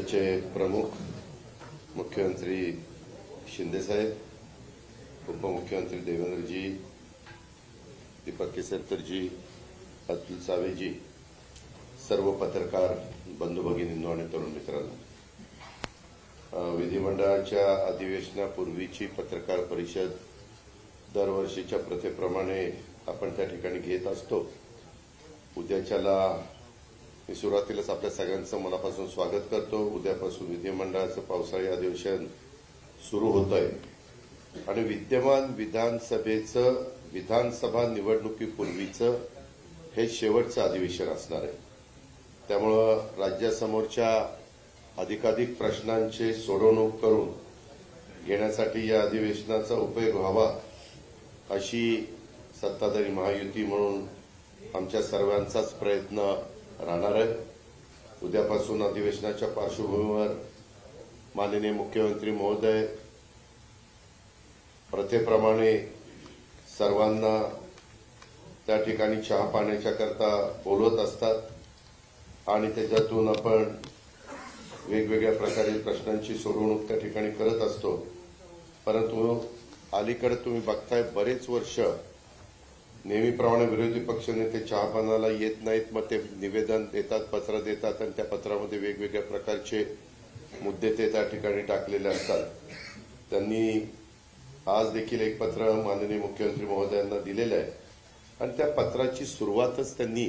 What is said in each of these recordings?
राज्याचे प्रमुख मुख्यमंत्री शिंदेसाहेब, उपमुख्यमंत्री देवेंद्रजी, दीपक केसरकरजी, अतुल सावेजी, सर्व पत्रकार बंधू भगिनींनो आणि तरुण मित्रांनो, विधिमंडळाच्या अधिवेशनापूर्वीची पत्रकार परिषद दरवर्षीच्या प्रथेप्रमाणे आपण त्या ठिकाणी घेत असतो. उद्याच्याला मी सुरुवातीलाच आपल्या सगळ्यांचं मनापासून स्वागत करतो. उद्यापासून विधिमंडळाचं पावसाळी अधिवेशन सुरू होत आहे आणि विद्यमान विधानसभेचं विधानसभा निवडणुकीपूर्वीचं हे शेवटचं अधिवेशन असणार आहे. त्यामुळं राज्यासमोरच्या अधिकाधिक प्रश्नांची सोडवणूक करून घेण्यासाठी या अधिवेशनाचा उपयोग व्हावा अशी सत्ताधारी महायुती म्हणून आमच्या सर्वांचाच प्रयत्न राहणार आहे. उद्यापासून अधिवेशनाच्या पार्श्वभूमीवर माननीय मुख्यमंत्री महोदय प्रथेप्रमाणे सर्वांना त्या ठिकाणी चहा पाण्याच्या करता बोलवत असतात आणि त्याच्यातून आपण वेगवेगळ्या प्रकारे प्रश्नांची सोडवणूक त्या ठिकाणी करत असतो. परंतु अलीकडे तुम्ही बघताय बरेच वर्ष नेहमीप्रमाणे विरोधी पक्षनेते चहापानाला येत नाहीत. मग ते निवेदन देतात, पत्र देतात आणि त्या पत्रामध्ये वेगवेगळ्या प्रकारचे मुद्दे ते त्या ठिकाणी टाकलेले असतात. त्यांनी आज देखील एक पत्र माननीय मुख्यमंत्री महोदयांना दिलेलं आहे आणि त्या पत्राची सुरुवातच त्यांनी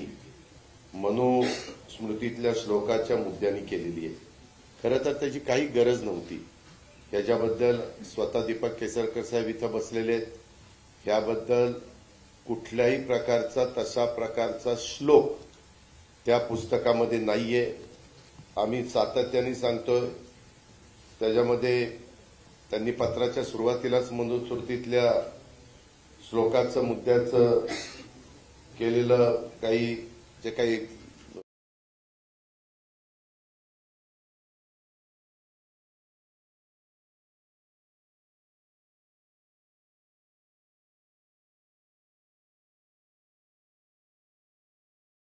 मनुस्मृतीतल्या श्लोकाच्या मुद्द्यांनी केलेली आहे. खरं तर त्याची काही गरज नव्हती. याच्याबद्दल स्वतः दीपक केसरकर साहेब इथं बसलेले आहेत. याबद्दल कुठल्याही प्रकारचा तशा प्रकारचा श्लोक त्या पुस्तकामध्ये नाहीये. आम्ही सातत्याने सांगतोय. त्याच्यामध्ये त्यांनी पत्राच्या सुरुवातीलाच मनुस्मृतीतल्या श्लोकाचं मुद्द्याचं केलेलं काही जे काही